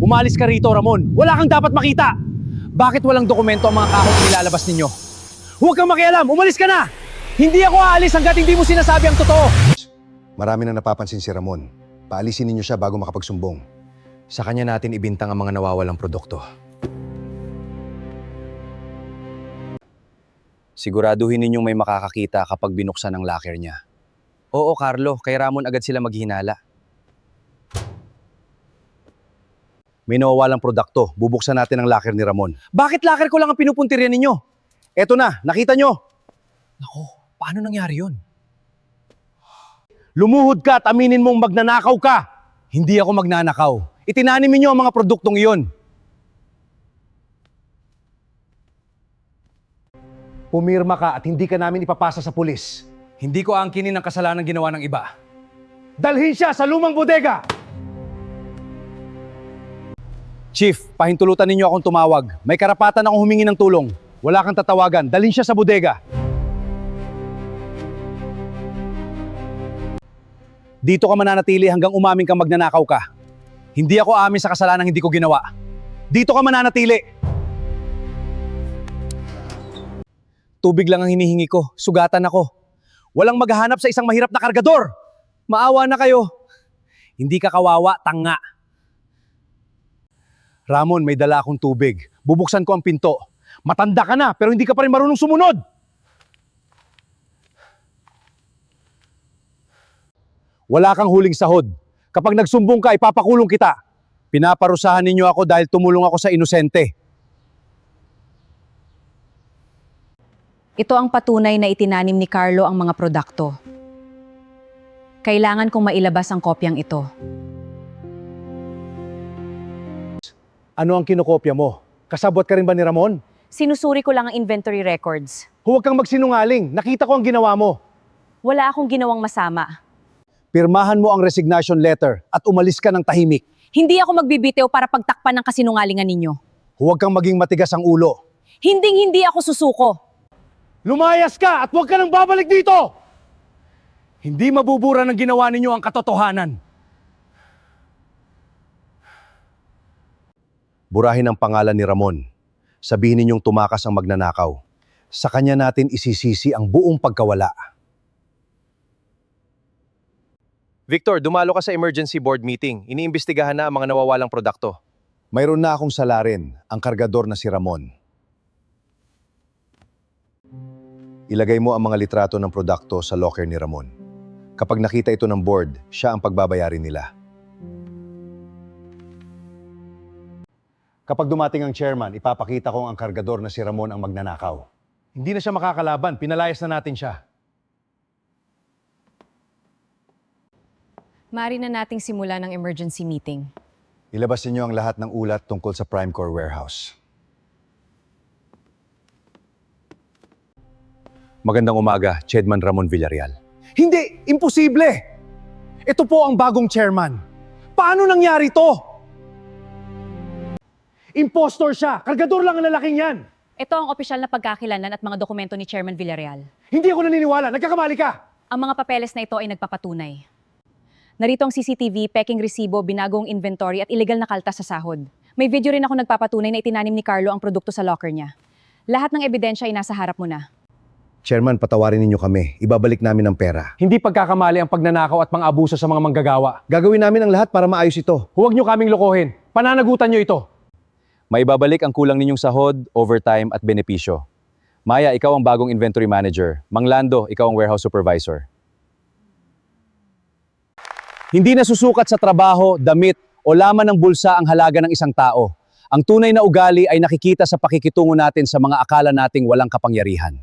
Umalis ka rito, Ramon. Wala kang dapat makita. Bakit walang dokumento ang mga kahon na nilalabas ninyo? Huwag kang makialam, umalis ka na! Hindi ako aalis hanggat hindi mo sinasabi ang totoo. Marami na napapansin si Ramon. Paalisin ninyo siya bago makapagsumbong. Sa kanya natin ibintang ang mga nawawalang produkto. Siguraduhin ninyong may makakakita kapag binuksan ang locker niya. Oo, Carlo, kay Ramon agad sila maghinala. May nawawalang produkto. Bubuksan natin ang locker ni Ramon. Bakit locker ko lang ang pinupuntiryan ninyo? Eto na, nakita nyo. Nako, paano nangyari yun? Lumuhod ka at aminin mong magnanakaw ka. Hindi ako magnanakaw. Itinanim ninyo ang mga produktong iyon. Pumirma ka at hindi ka namin ipapasa sa pulis. Hindi ko aangkinin ang kasalanan ginawa ng iba. Dalhin siya sa lumang bodega! Chief, pahintulutan ninyo akong tumawag. May karapatan akong humingi ng tulong. Wala kang tatawagan. Dalhin siya sa bodega. Dito ka mananatili hanggang umamin kang magnanakaw ka. Hindi ako aamin sa kasalanang hindi ko ginawa. Dito ka mananatili. Tubig lang ang hinihingi ko. Sugatan ako. Walang maghahanap sa isang mahirap na kargador. Maawa na kayo. Hindi ka kawawa, tanga. Ramon, may dala akong tubig. Bubuksan ko ang pinto. Matanda ka na, pero hindi ka pa rin marunong sumunod. Wala kang huling sahod. Kapag nagsumbong ka, ipapakulong kita. Pinaparusahan ninyo ako dahil tumulong ako sa inosente. Ito ang patunay na itinanim ni Carlo ang mga produkto. Kailangan kong mailabas ang kopyang ito. Ano ang kinokopya mo? Kasabot ka rin ba ni Ramon? Sinusuri ko lang ang inventory records. Huwag kang magsinungaling. Nakita ko ang ginawa mo. Wala akong ginawang masama. Pirmahan mo ang resignation letter at umalis ka ng tahimik. Hindi ako magbibitiw para pagtakpan ng kasinungalingan ninyo. Huwag kang maging matigas ang ulo. Hinding-hindi ako susuko. Lumayas ka at huwag ka nang babalik dito! Hindi mabubura ng ginawa ninyo ang katotohanan. Burahin ang pangalan ni Ramon. Sabihin ninyong tumakas ang magnanakaw. Sa kanya natin isisisi ang buong pagkawala. Victor, dumalo ka sa emergency board meeting. Iniimbestigahan na ang mga nawawalang produkto. Mayroon na akong salarin, ang kargador na si Ramon. Ilagay mo ang mga litrato ng produkto sa locker ni Ramon. Kapag nakita ito ng board, siya ang pagbabayarin nila. Kapag dumating ang chairman, ipapakita ko ang kargador na si Ramon ang magnanakaw. Hindi na siya makakalaban, pinalayas na natin siya. Maaari na nating simula ng emergency meeting. Ilabas ninyo ang lahat ng ulat tungkol sa Primecore Warehouse. Magandang umaga, Chairman Ramon Villarreal. Hindi! Imposible! Ito po ang bagong chairman. Paano nangyari to? Impostor siya! Kargador lang ang lalaking yan! Ito ang opisyal na pagkakilanlan at mga dokumento ni Chairman Villarreal. Hindi ako naniniwala! Nagkakamali ka! Ang mga papeles na ito ay nagpapatunay. Narito ang CCTV, peking resibo, binagong inventory at illegal na kaltas sa sahod. May video rin ako nagpapatunay na itinanim ni Carlo ang produkto sa locker niya. Lahat ng ebidensya ay nasa harap mo na. Chairman, patawarin ninyo kami. Ibabalik namin ang pera. Hindi pagkakamali ang pagnanakaw at pang-abuso sa mga manggagawa. Gagawin namin ang lahat para maayos ito. Huwag niyo kaming lokohin. Pananagutan niyo ito. Maibabalik ang kulang ninyong sahod, overtime at benepisyo. Maya, ikaw ang bagong inventory manager. Mang Lando, ikaw ang warehouse supervisor. Hindi nasusukat sa trabaho, damit o laman ng bulsa ang halaga ng isang tao. Ang tunay na ugali ay nakikita sa pakikitungo natin sa mga akala nating walang kapangyarihan.